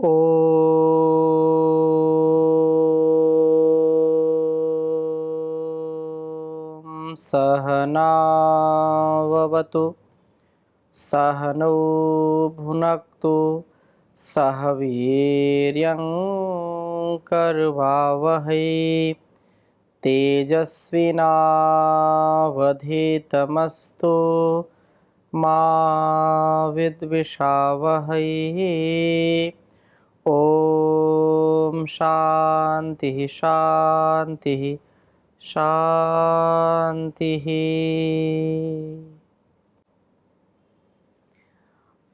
ॐ सहनाववतु सहनौ भुनक्तु सह वीर्यं करवावहै तेजस्विनावधीतमस्तु मा विद्विषावहै। ओम शांति शांति शांति।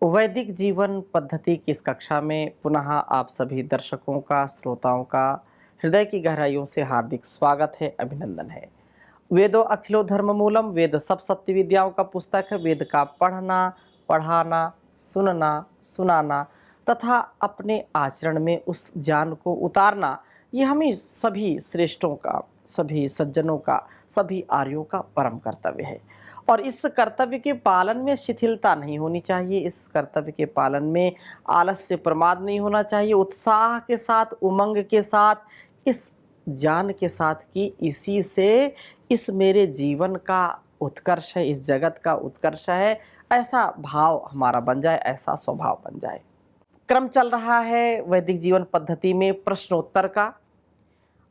वैदिक जीवन पद्धति की इस कक्षा में पुनः आप सभी दर्शकों का, श्रोताओं का हृदय की गहराइयों से हार्दिक स्वागत है, अभिनंदन है। वेदो अखिलो धर्म मूलम, वेद सब सत्य विद्याओं का पुस्तक है। वेद का पढ़ना, पढ़ाना, सुनना, सुनाना तथा अपने आचरण में उस ज्ञान को उतारना, ये हमें सभी श्रेष्ठों का, सभी सज्जनों का, सभी आर्यों का परम कर्तव्य है। और इस कर्तव्य के पालन में शिथिलता नहीं होनी चाहिए। इस कर्तव्य के पालन में आलस्य, प्रमाद नहीं होना चाहिए। उत्साह के साथ, उमंग के साथ, इस ज्ञान के साथ कि इसी से इस मेरे जीवन का उत्कर्ष है, इस जगत का उत्कर्ष है, ऐसा भाव हमारा बन जाए, ऐसा स्वभाव बन जाए। क्रम चल रहा है वैदिक जीवन पद्धति में प्रश्नोत्तर का।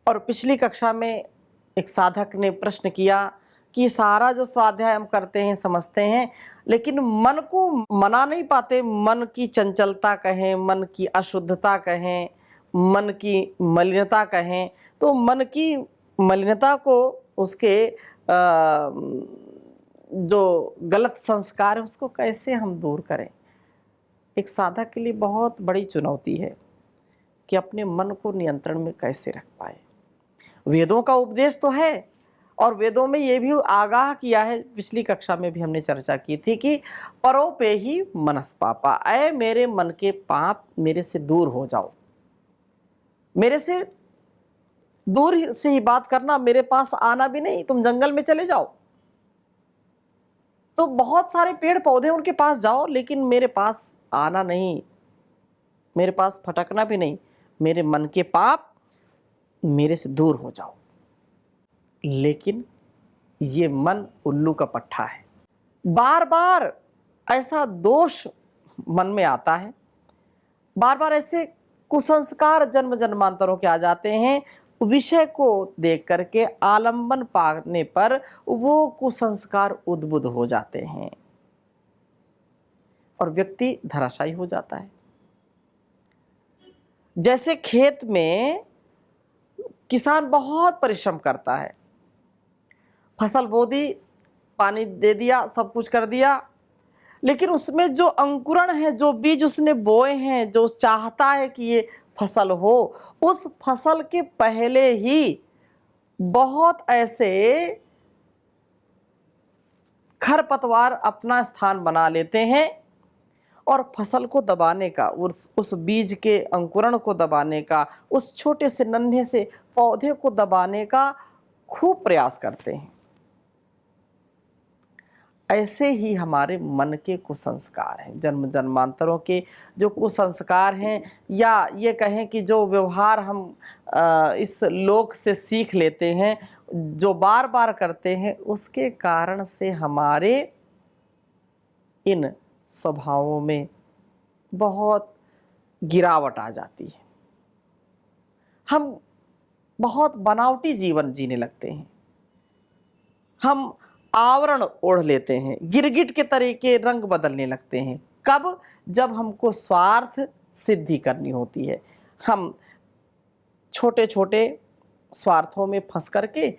और पिछली कक्षा में एक साधक ने प्रश्न किया कि सारा जो स्वाध्याय हम करते हैं, समझते हैं, लेकिन मन को मना नहीं पाते। मन की चंचलता कहें, मन की अशुद्धता कहें, मन की मलिनता कहें, तो मन की मलिनता को, उसके जो गलत संस्कार है, उसको कैसे हम दूर करें। एक साधक के लिए बहुत बड़ी चुनौती है कि अपने मन को नियंत्रण में कैसे रख पाए। वेदों का उपदेश तो है, और वेदों में ये भी आगाह किया है, पिछली कक्षा में भी हमने चर्चा की थी कि परो पे ही मनस पापा, ऐ मेरे मन के पाप मेरे से दूर हो जाओ, मेरे से दूर से ही बात करना, मेरे पास आना भी नहीं, तुम जंगल में चले जाओ, तो बहुत सारे पेड़ पौधे उनके पास जाओ, लेकिन मेरे पास आना नहीं, मेरे पास फटकना भी नहीं, मेरे मन के पाप मेरे से दूर हो जाओ। लेकिन ये मन उल्लू का पट्टा है। बार बार ऐसा दोष मन में आता है, बार बार ऐसे कुसंस्कार जन्म जन्मांतरों के आ जाते हैं। विषय को देख करके आलंबन पाने पर वो कुसंस्कार उद्बुद्ध हो जाते हैं और व्यक्ति धराशायी हो जाता है। जैसे खेत में किसान बहुत परिश्रम करता है, फसल बो दी, पानी दे दिया, सब कुछ कर दिया, लेकिन उसमें जो अंकुरण है, जो बीज उसने बोए हैं, जो चाहता है कि ये फसल हो, उस फसल के पहले ही बहुत ऐसे खरपतवार अपना स्थान बना लेते हैं और फसल को दबाने का, उस बीज के अंकुरण को दबाने का, उस छोटे से नन्हे से पौधे को दबाने का खूब प्रयास करते हैं। ऐसे ही हमारे मन के कुसंस्कार हैं, जन्म जन्मांतरों के जो कुसंस्कार हैं, या ये कहें कि जो व्यवहार हम इस लोक से सीख लेते हैं, जो बार बार करते हैं, उसके कारण से हमारे इन स्वभावों में बहुत गिरावट आ जाती है। हम बहुत बनावटी जीवन जीने लगते हैं, हम आवरण ओढ़ लेते हैं, गिरगिट के तरीके रंग बदलने लगते हैं। कब? जब हमको स्वार्थ सिद्धि करनी होती है। हम छोटे छोटे स्वार्थों में फंस करके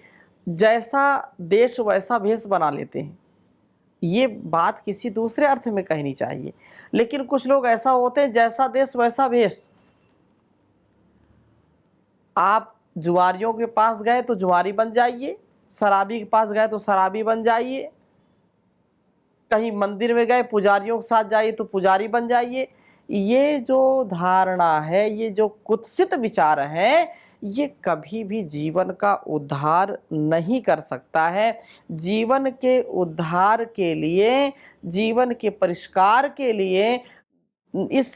जैसा देश वैसा भेष बना लेते हैं। ये बात किसी दूसरे अर्थ में कहनी चाहिए, लेकिन कुछ लोग ऐसा होते हैं, जैसा देश वैसा भेष। आप जुआरियों के पास गए तो जुआरी बन जाइए, शराबी के पास गए तो शराबी बन जाइए, कहीं मंदिर में गए पुजारियों के साथ जाइए तो पुजारी बन जाइए। ये जो धारणा है, ये जो कुत्सित विचार है, ये कभी भी जीवन का उद्धार नहीं कर सकता है। जीवन के उद्धार के लिए, जीवन के परिष्कार के लिए इस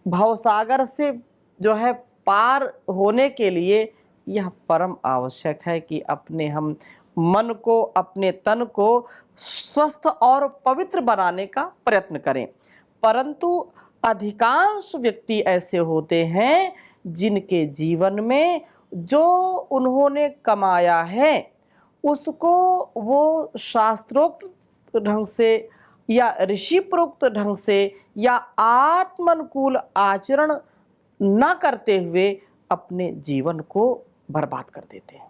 भवसागर से जो है पार होने के लिए यह परम आवश्यक है कि अपने हम मन को, अपने तन को स्वस्थ और पवित्र बनाने का प्रयत्न करें। परंतु अधिकांश व्यक्ति ऐसे होते हैं जिनके जीवन में जो उन्होंने कमाया है उसको वो शास्त्रोक्त ढंग से या ऋषि प्रोक्त ढंग से या आत्मानुकूल आचरण न करते हुए अपने जीवन को बर्बाद कर देते हैं।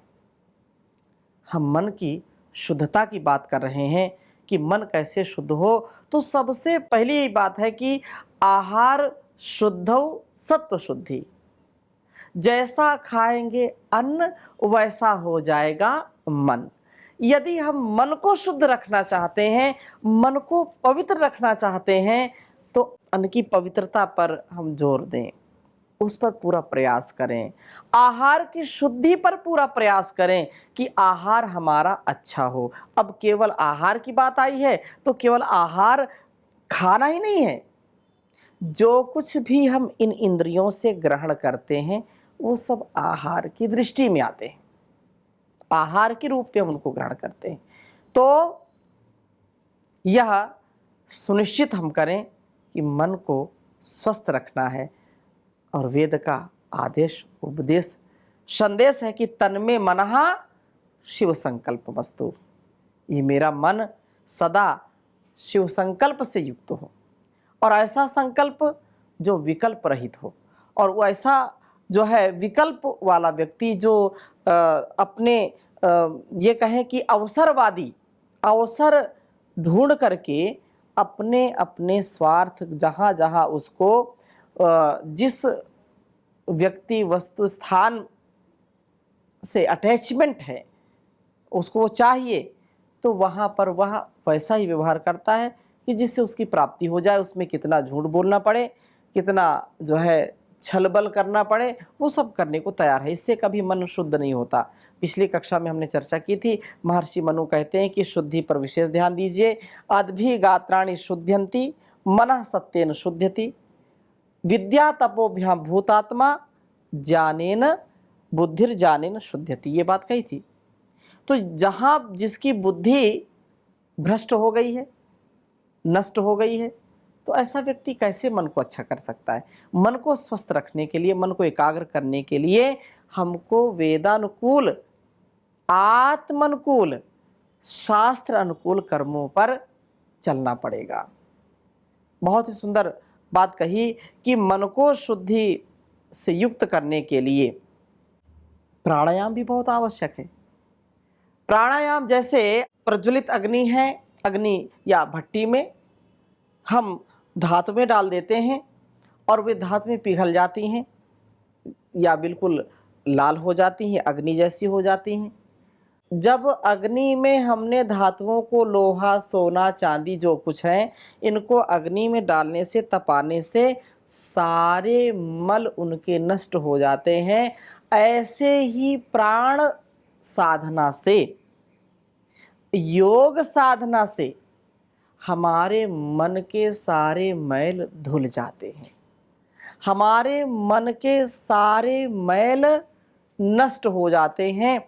हम मन की शुद्धता की बात कर रहे हैं कि मन कैसे शुद्ध हो, तो सबसे पहली यही बात है कि आहार शुद्धौ सत्व शुद्धि। जैसा खाएंगे अन्न वैसा हो जाएगा मन। यदि हम मन को शुद्ध रखना चाहते हैं, मन को पवित्र रखना चाहते हैं, तो अन्न की पवित्रता पर हम जोर दें, उस पर पूरा प्रयास करें। आहार की शुद्धि पर पूरा प्रयास करें कि आहार हमारा अच्छा हो। अब केवल आहार की बात आई है तो केवल आहार खाना ही नहीं है, जो कुछ भी हम इन इंद्रियों से ग्रहण करते हैं वो सब आहार की दृष्टि में आते हैं, आहार के रूप में हम उनको ग्रहण करते हैं। तो यह सुनिश्चित हम करें कि मन को स्वस्थ रखना है। और वेद का आदेश, उपदेश, संदेश है कि तन्मे मनः शिव संकल्प वस्तु। ये मेरा मन सदा शिव संकल्प से युक्त हो, और ऐसा संकल्प जो विकल्प रहित हो। और वो ऐसा जो है विकल्प वाला व्यक्ति जो अपने ये कहें कि अवसरवादी, अवसर ढूंढ करके अपने अपने स्वार्थ जहाँ जहाँ उसको जिस व्यक्ति वस्तु स्थान से अटैचमेंट है उसको वो चाहिए, तो वहाँ पर वह वैसा ही व्यवहार करता है कि जिससे उसकी प्राप्ति हो जाए। उसमें कितना झूठ बोलना पड़े, कितना जो है छलबल करना पड़े, वो सब करने को तैयार है। इससे कभी मन शुद्ध नहीं होता। पिछली कक्षा में हमने चर्चा की थी, महर्षि मनु कहते हैं कि शुद्धि पर विशेष ध्यान दीजिए। अद्भि गात्राणि शुद्ध्यन्ति मनः सत्येन शुद्ध्यति विद्या तपोभ्याम भूतात्मा ज्ञानेन बुद्धिर्ज्ञानेन शुद्ध्यति। ये बात कही थी। तो जहाँ जिसकी बुद्धि भ्रष्ट हो गई है, नष्ट हो गई है, तो ऐसा व्यक्ति कैसे मन को अच्छा कर सकता है। मन को स्वस्थ रखने के लिए, मन को एकाग्र करने के लिए हमको वेदानुकूल, आत्मानुकूल, शास्त्र अनुकूल कर्मों पर चलना पड़ेगा। बहुत ही सुंदर बात कही कि मन को शुद्धि से युक्त करने के लिए प्राणायाम भी बहुत आवश्यक है। प्राणायाम जैसे प्रज्वलित अग्नि है, अग्नि या भट्टी में हम धातु में डाल देते हैं और वे धातु में पिघल जाती हैं या बिल्कुल लाल हो जाती हैं, अग्नि जैसी हो जाती हैं। जब अग्नि में हमने धातुओं को, लोहा, सोना, चांदी जो कुछ है, इनको अग्नि में डालने से, तपाने से सारे मल उनके नष्ट हो जाते हैं। ऐसे ही प्राण साधना से, योग साधना से हमारे मन के सारे मैल धुल जाते हैं, हमारे मन के सारे मैल नष्ट हो जाते हैं।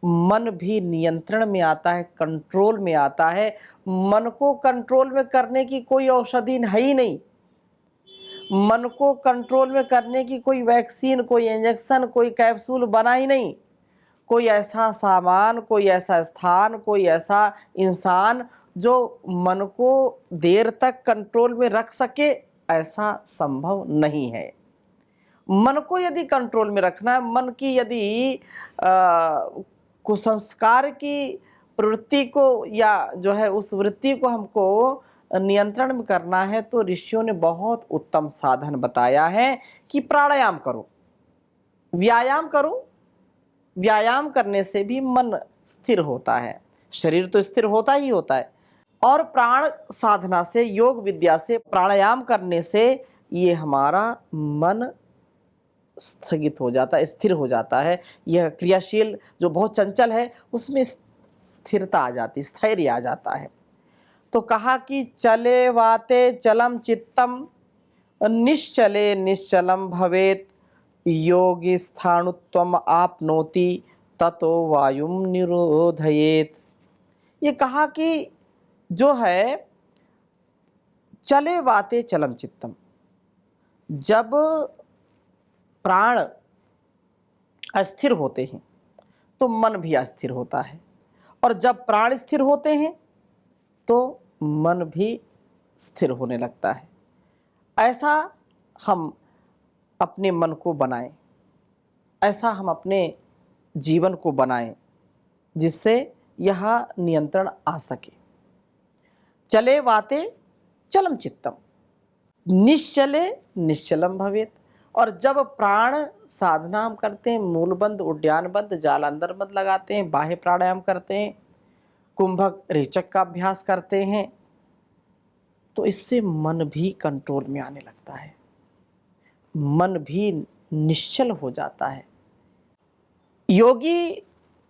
मन भी नियंत्रण में आता है, कंट्रोल में आता है। मन को कंट्रोल में करने की कोई औषधि है ही नहीं। मन को कंट्रोल में करने की कोई वैक्सीन, कोई इंजेक्शन, कोई कैप्सूल बना ही नहीं। कोई ऐसा सामान, कोई ऐसा स्थान, कोई ऐसा इंसान जो मन को देर तक कंट्रोल में रख सके, ऐसा संभव नहीं है। मन को यदि कंट्रोल में रखना है, मन की यदि कुसंस्कार की प्रवृत्ति को या जो है उस वृत्ति को हमको नियंत्रण में करना है, तो ऋषियों ने बहुत उत्तम साधन बताया है कि प्राणायाम करो, व्यायाम करो। व्यायाम करने से भी मन स्थिर होता है, शरीर तो स्थिर होता ही होता है। और प्राण साधना से, योग विद्या से, प्राणायाम करने से ये हमारा मन स्थगित हो जाता है, स्थिर हो जाता है। यह क्रियाशील जो बहुत चंचल है उसमें स्थिरता आ जाती, स्थैर्य आ जाता है। तो कहा कि चले वाते चलम चित्तम निश्चले निश्चलम भवेत योगी स्थाणुत्वम आपनोति ततो वायुम निरोधयेत। ये कहा कि जो है चले वाते चलम चित्तम, जब प्राण अस्थिर होते हैं तो मन भी अस्थिर होता है, और जब प्राण स्थिर होते हैं तो मन भी स्थिर होने लगता है। ऐसा हम अपने मन को बनाएं, ऐसा हम अपने जीवन को बनाएं जिससे यह नियंत्रण आ सके। चले वाते चलम चित्तम, निश्चले निश्चलम भवेत। और जब प्राण साधना हम करते हैं, मूलबंध, उड्डयन बंध, जालांधर बंध लगाते हैं, बाह्य प्राणायाम करते हैं, कुंभक रेचक का अभ्यास करते हैं, तो इससे मन भी कंट्रोल में आने लगता है, मन भी निश्चल हो जाता है। योगी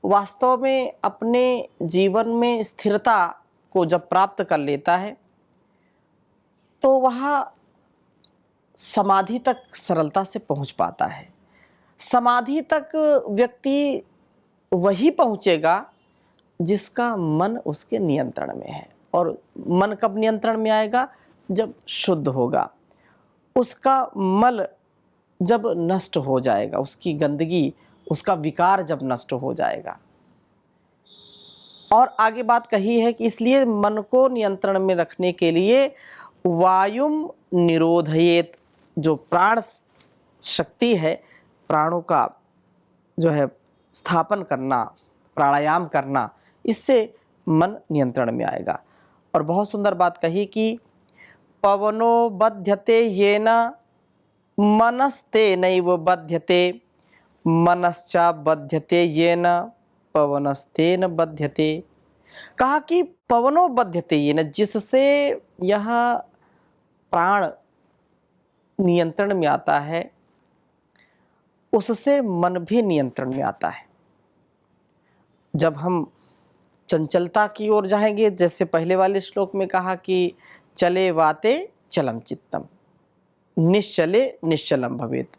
वास्तव में अपने जीवन में स्थिरता को जब प्राप्त कर लेता है तो वह समाधि तक सरलता से पहुंच पाता है। समाधि तक व्यक्ति वही पहुंचेगा जिसका मन उसके नियंत्रण में है। और मन कब नियंत्रण में आएगा? जब शुद्ध होगा, उसका मल जब नष्ट हो जाएगा, उसकी गंदगी, उसका विकार जब नष्ट हो जाएगा। और आगे बात कही है कि इसलिए मन को नियंत्रण में रखने के लिए वायुम निरोधयेत, जो प्राण शक्ति है, प्राणों का जो है स्थापन करना, प्राणायाम करना, इससे मन नियंत्रण में आएगा। और बहुत सुंदर बात कही कि पवनो बध्यते येन मनस्तेनैव बध्यते मनश्चा बध्यते येन पवनस्तेन बध्यते। कहा कि पवनो बध्यते येन, जिससे यह प्राण नियंत्रण में आता है, उससे मन भी नियंत्रण में आता है। जब हम चंचलता की ओर जाएंगे, जैसे पहले वाले श्लोक में कहा कि चले वाते चलम चित्तम, निश्चले निश्चलम भवेत,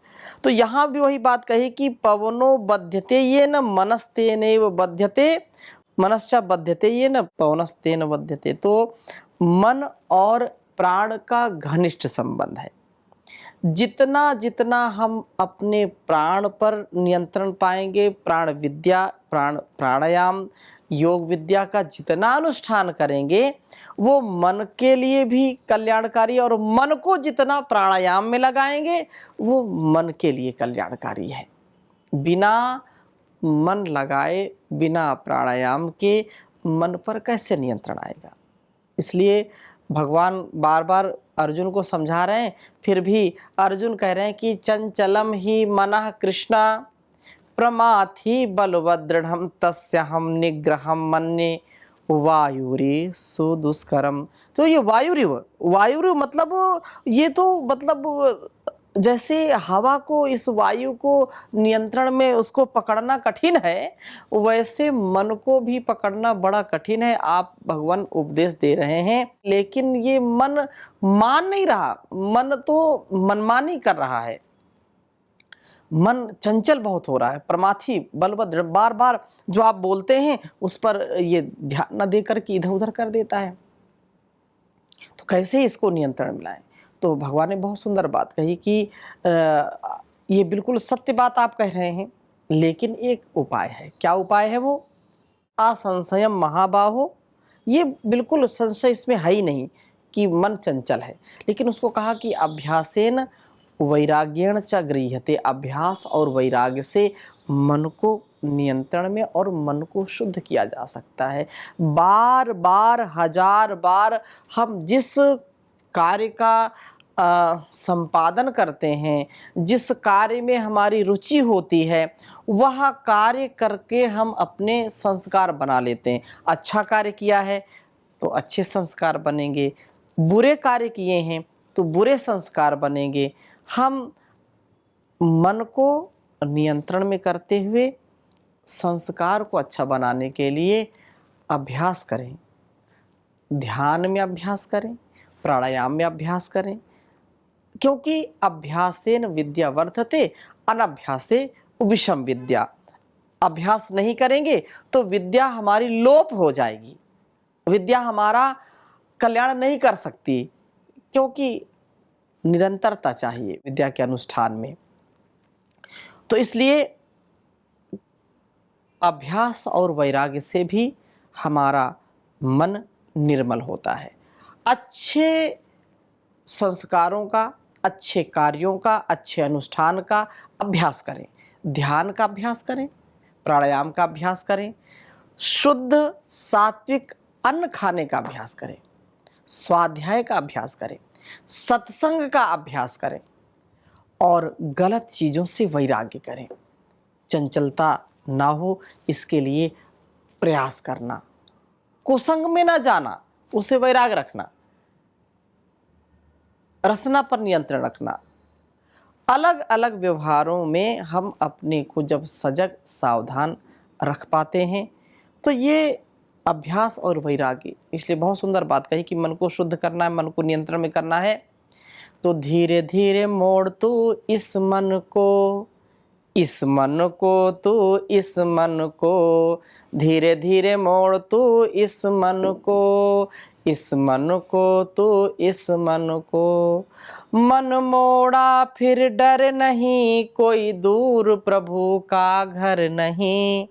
तो यहाँ भी वही बात कही कि पवनो बध्यते ये न मनस्तेनैव बध्यते मनश्चा बध्यते ये न पवनस्तेन बध्यते। तो मन और प्राण का घनिष्ठ संबंध है। जितना जितना हम अपने प्राण पर नियंत्रण पाएंगे, प्राण विद्या, प्राणायाम, योग विद्या का जितना अनुष्ठान करेंगे, वो मन के लिए भी कल्याणकारी, और मन को जितना प्राणायाम में लगाएंगे वो मन के लिए कल्याणकारी है। बिना मन लगाए, बिना प्राणायाम के मन पर कैसे नियंत्रण आएगा? इसलिए भगवान बार बार अर्जुन को समझा रहे हैं, फिर भी अर्जुन कह रहे हैं कि चंचलम ही मनः कृष्णा प्रमाथि बलवदृढ़ तस्यहम निग्रहम मन्ये वायुरे सुदुष्करम। तो ये वायुरिव मतलब ये तो मतलब जैसे हवा को, इस वायु को नियंत्रण में उसको पकड़ना कठिन है, वैसे मन को भी पकड़ना बड़ा कठिन है। आप भगवान उपदेश दे रहे हैं, लेकिन ये मन मान नहीं रहा, मन तो मनमानी कर रहा है, मन चंचल बहुत हो रहा है, प्रमाथी बलभद्र बार बार जो आप बोलते हैं उस पर ये ध्यान न देकर के इधर उधर कर देता है। तो कैसे इसको नियंत्रण में लाएं? तो भगवान ने बहुत सुंदर बात कही कि ये बिल्कुल सत्य बात आप कह रहे हैं, लेकिन एक उपाय है। क्या उपाय है वो? असंशयम महाबाहो। ये बिल्कुल संशय इसमें है ही नहीं कि मन चंचल है, लेकिन उसको कहा कि अभ्यासेन वैराग्येण च गृह्यते, अभ्यास और वैराग्य से मन को नियंत्रण में और मन को शुद्ध किया जा सकता है। बार बार, हजार बार हम जिस कार्य का संपादन करते हैं, जिस कार्य में हमारी रुचि होती है, वह कार्य करके हम अपने संस्कार बना लेते हैं। अच्छा कार्य किया है तो अच्छे संस्कार बनेंगे, बुरे कार्य किए हैं तो बुरे संस्कार बनेंगे। हम मन को नियंत्रण में करते हुए संस्कार को अच्छा बनाने के लिए अभ्यास करें, ध्यान में अभ्यास करें, प्राणायाम में अभ्यास करें, क्योंकि अभ्यासेन विद्या वर्धते, अनभ्यासे विषम विद्या। अभ्यास नहीं करेंगे तो विद्या हमारी लोप हो जाएगी, विद्या हमारा कल्याण नहीं कर सकती, क्योंकि निरंतरता चाहिए विद्या के अनुष्ठान में। तो इसलिए अभ्यास और वैराग्य से भी हमारा मन निर्मल होता है। अच्छे संस्कारों का, अच्छे कार्यों का, अच्छे अनुष्ठान का अभ्यास करें, ध्यान का अभ्यास करें, प्राणायाम का अभ्यास करें, शुद्ध सात्विक अन्न खाने का अभ्यास करें, स्वाध्याय का अभ्यास करें, सत्संग का अभ्यास करें और गलत चीज़ों से वैराग्य करें। चंचलता ना हो इसके लिए प्रयास करना, कुसंग में ना जाना, उसे वैराग्य रखना, रसना पर नियंत्रण रखना। अलग अलग व्यवहारों में हम अपने को जब सजग सावधान रख पाते हैं तो ये अभ्यास और वैराग्य, इसलिए बहुत सुंदर बात कही कि मन को शुद्ध करना है, मन को नियंत्रण में करना है। तो धीरे धीरे मोड़ तू इस मन को, इस मन को तू, इस मन को, धीरे धीरे मोड़ तू इस मन को, इस मन को तू, इस मन को। मन मोड़ा फिर डर नहीं, कोई दूर प्रभु का घर नहीं।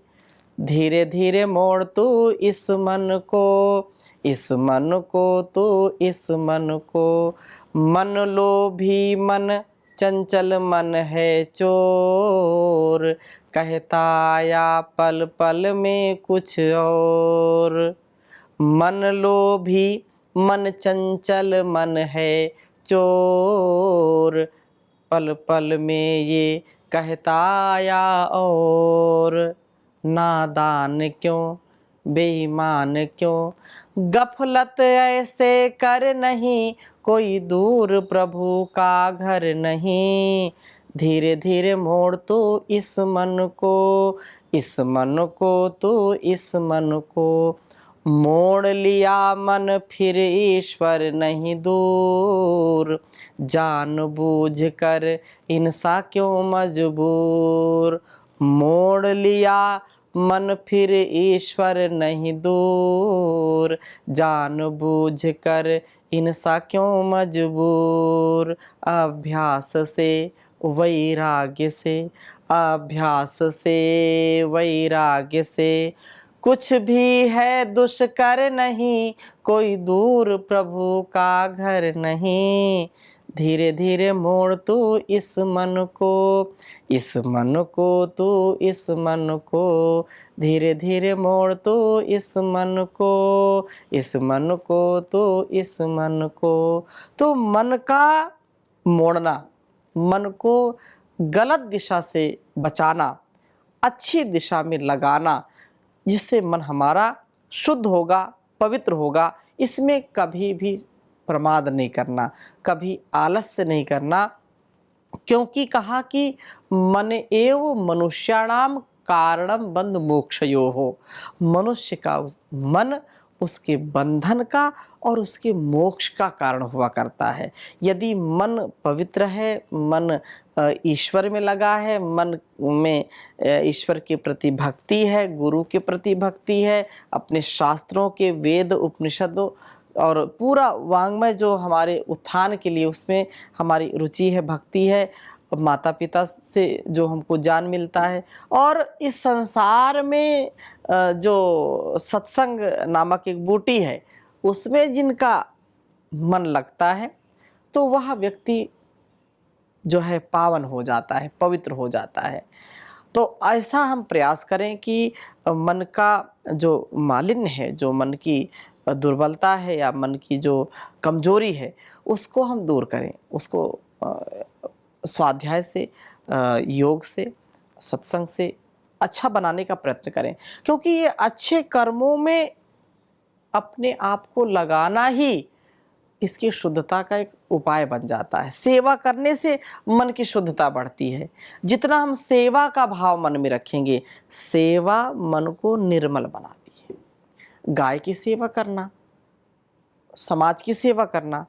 धीरे धीरे मोड़ तू इस मन को, इस मन को तू, इस मन को। मन लोभी मन चंचल मन है चोर, कहता आया पल पल में कुछ और। मन लोभी मन चंचल मन है चोर, पल पल में ये कहता आया और। नादान क्यों, बेईमान क्यों, गफलत ऐसे कर नहीं, कोई दूर प्रभु का घर नहीं। धीरे धीरे मोड़ तो इस मन को, इस मन को तो, इस मन को। मोड़ लिया मन फिर ईश्वर नहीं दूर, जानबूझ कर इंसा क्यों मजबूर। मोड़ लिया मन फिर ईश्वर नहीं दूर, जानबूझ कर इंसा क्यों मजबूर। अभ्यास से वैराग्य से, अभ्यास से वैराग्य से, कुछ भी है दुष्कर नहीं, कोई दूर प्रभु का घर नहीं। धीरे धीरे मोड़ तू इस मन को, इस मन को तू, इस मन को। धीरे धीरे मोड़ तू इस मन को, इस मन को तू, इस मन को। तो मन का मोड़ना, मन को गलत दिशा से बचाना, अच्छी दिशा में लगाना, जिससे मन हमारा शुद्ध होगा, पवित्र होगा, इसमें कभी भी प्रमाद नहीं करना, कभी आलस्य नहीं करना। क्योंकि कहा कि मन एव मनुष्याणाम कारणम बंध मोक्षयो हो। मनुष्य का मन उसके बंधन का और उसके मोक्ष का कारण हुआ करता है। यदि मन पवित्र है, मन ईश्वर में लगा है, मन में ईश्वर के प्रति भक्ति है, गुरु के प्रति भक्ति है, अपने शास्त्रों के वेद उपनिषदों और पूरा वाङ्मय जो हमारे उत्थान के लिए उसमें हमारी रुचि है, भक्ति है, माता पिता से जो हमको ज्ञान मिलता है, और इस संसार में जो सत्संग नामक एक बूटी है उसमें जिनका मन लगता है, तो वह व्यक्ति जो है पावन हो जाता है, पवित्र हो जाता है। तो ऐसा हम प्रयास करें कि मन का जो मालिन्य है, जो मन की दुर्बलता है या मन की जो कमजोरी है, उसको हम दूर करें, उसको स्वाध्याय से, योग से, सत्संग से अच्छा बनाने का प्रयत्न करें। क्योंकि ये अच्छे कर्मों में अपने आप को लगाना ही इसकी शुद्धता का एक उपाय बन जाता है। सेवा करने से मन की शुद्धता बढ़ती है। जितना हम सेवा का भाव मन में रखेंगे, सेवा मन को निर्मल बनाती है। गाय की सेवा करना, समाज की सेवा करना,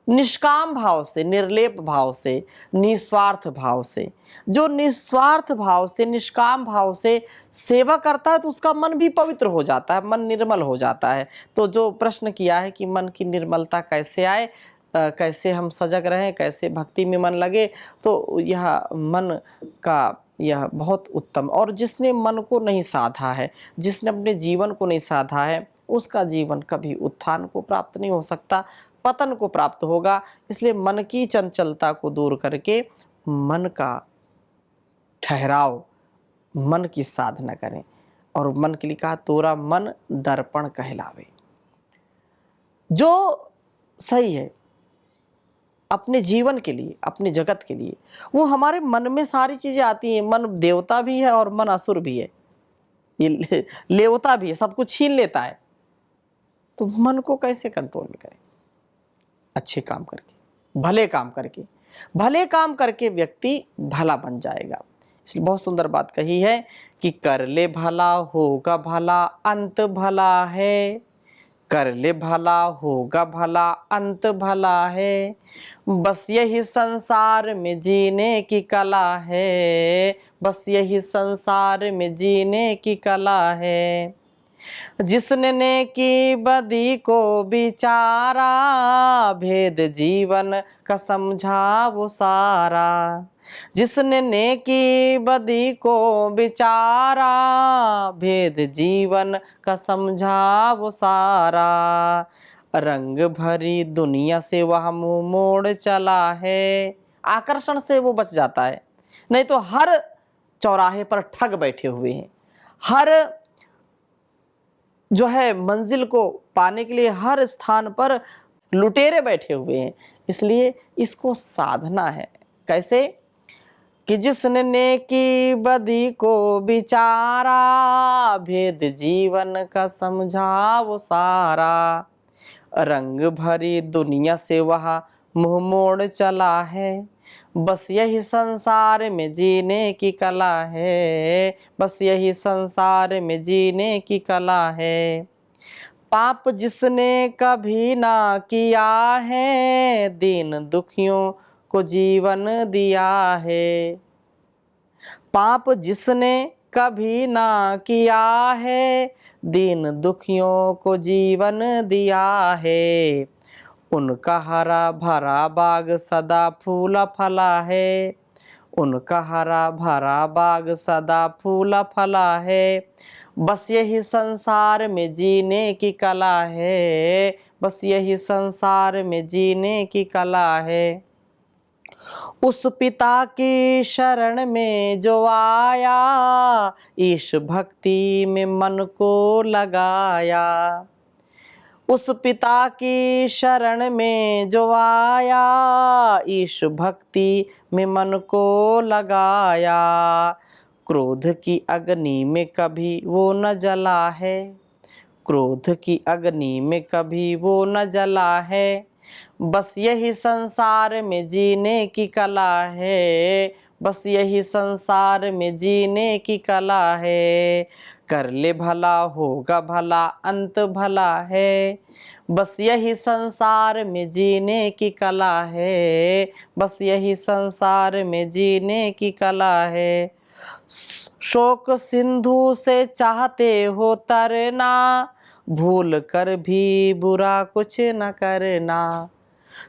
निष्काम भाव से, निर्लेप भाव से, निस्वार्थ भाव से। जो निस्वार्थ भाव से, निष्काम भाव से सेवा करता है तो उसका मन भी पवित्र हो जाता है, मन निर्मल हो जाता है। तो जो प्रश्न किया है कि मन की निर्मलता कैसे आए, कैसे हम सजग रहें, कैसे भक्ति में मन लगे, तो यह मन का यह बहुत उत्तम। और जिसने मन को नहीं साधा है, जिसने अपने जीवन को नहीं साधा है, उसका जीवन कभी उत्थान को प्राप्त नहीं हो सकता, पतन को प्राप्त होगा। इसलिए मन की चंचलता को दूर करके मन का ठहराव, मन की साधना करें। और मन के लिए कहा, तोरा मन दर्पण कहलावे। जो सही है अपने जीवन के लिए, अपने जगत के लिए, वो हमारे मन में सारी चीजें आती हैं। मन देवता भी है और मन असुर भी है, ये लेवता भी है, सब कुछ छीन लेता है। तो मन को कैसे कंट्रोल में करें? अच्छे काम करके, भले काम करके। भले काम करके व्यक्ति भला बन जाएगा। इसलिए बहुत सुंदर बात कही है कि कर ले भला होगा भला, अंत भला है। कर ले भला होगा भला, अंत भला है। बस यही संसार में जीने की कला है, बस यही संसार में जीने की कला है। जिसने नेकी बदी को विचारा, भेद जीवन का समझा वो सारा। जिसने नेकी बदी को विचारा, भेद जीवन का समझा वो सारा। रंग भरी दुनिया से वह मुंह मोड़ चला है। आकर्षण से वो बच जाता है, नहीं तो हर चौराहे पर ठग बैठे हुए हैं। हर जो है मंजिल को पाने के लिए हर स्थान पर लुटेरे बैठे हुए हैं। इसलिए इसको साधना है। कैसे? कि जिसने नेकी बदी को विचारा, भेद जीवन का समझा वो सारा। रंग भरी दुनिया से वह मुंह मोड़ चला है, बस यही संसार में जीने की कला है, बस यही संसार में जीने की कला है। पाप जिसने कभी ना किया है, दीन दुखियों को जीवन दिया है। पाप जिसने कभी ना किया है, दीन दुखियों को जीवन दिया है। उनका हरा भरा बाग सदा फूला फला है, उनका हरा भरा बाग सदा फूला फला है। बस यही संसार में जीने की कला है, बस यही संसार में जीने की कला है। उस पिता की शरण में जो आया, ईश भक्ति में मन को लगाया। उस पिता की शरण में जो आया, ईश भक्ति में मन को लगाया। क्रोध की अग्नि में कभी वो न जला है, क्रोध की अग्नि में कभी वो न जला है। बस यही संसार में जीने की कला है, बस यही संसार में जीने की कला है। कर ले भला होगा भला, अंत भला है। बस यही संसार में जीने की कला है, बस यही संसार में जीने की कला है। शोक सिंधु से चाहते हो तरना, भूल कर भी बुरा कुछ न करना।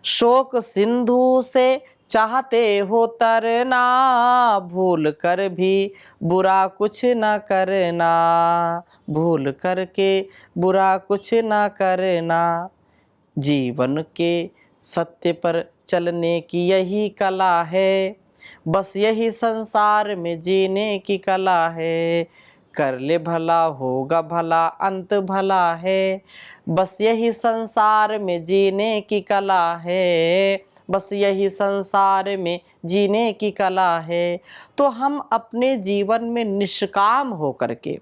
शोक सिंधु से चाहते हो तरना, भूल कर भी बुरा कुछ न करना। भूल करके बुरा कुछ न करना। जीवन के सत्य पर चलने की यही कला है, बस यही संसार में जीने की कला है। कर ले भला होगा भला, अंत भला है। बस यही संसार में जीने की कला है, बस यही संसार में जीने की कला है। तो हम अपने जीवन में निष्काम होकर के,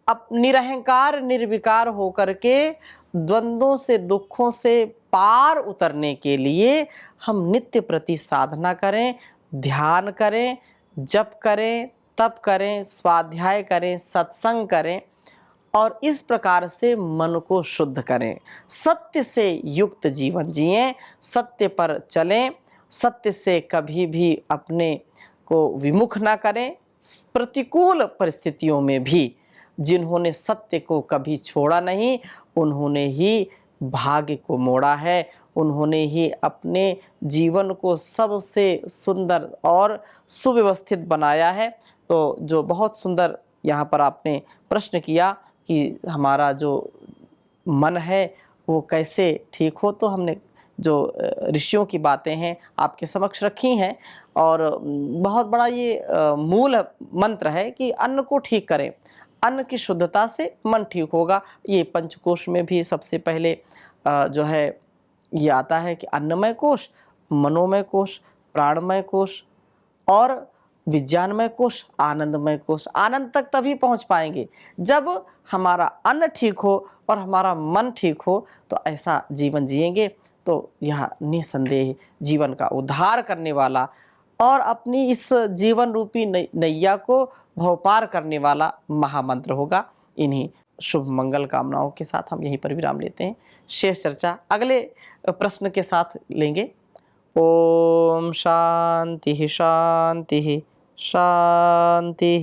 अब निरहंकार निर्विकार होकर के द्वंद्वों से, दुखों से पार उतरने के लिए हम नित्य प्रति साधना करें, ध्यान करें, जप करें, तप करें, स्वाध्याय करें, सत्संग करें और इस प्रकार से मन को शुद्ध करें। सत्य से युक्त जीवन जिएं, सत्य पर चलें, सत्य से कभी भी अपने को विमुख ना करें। प्रतिकूल परिस्थितियों में भी जिन्होंने सत्य को कभी छोड़ा नहीं, उन्होंने ही भाग्य को मोड़ा है, उन्होंने ही अपने जीवन को सबसे सुंदर और सुव्यवस्थित बनाया है। तो जो बहुत सुंदर यहाँ पर आपने प्रश्न किया कि हमारा जो मन है वो कैसे ठीक हो, तो हमने जो ऋषियों की बातें हैं आपके समक्ष रखी हैं। और बहुत बड़ा ये मूल मंत्र है कि अन्न को ठीक करें, अन्न की शुद्धता से मन ठीक होगा। ये पंचकोश में भी सबसे पहले जो है ये आता है कि अन्नमय कोश, मनोमय कोश, प्राणमय कोश और विज्ञानमय कोश, आनंदमय कोश। आनंद तक तभी पहुंच पाएंगे जब हमारा अन्न ठीक हो और हमारा मन ठीक हो, तो ऐसा जीवन जिएंगे तो यह निसंदेह जीवन का उद्धार करने वाला और अपनी इस जीवन रूपी नैया को भवपार करने वाला महामंत्र होगा। इन्हीं शुभ मंगल कामनाओं के साथ हम यहीं पर विराम लेते हैं। शेष चर्चा अगले प्रश्न के साथ लेंगे। ओम शांति शांति शांति।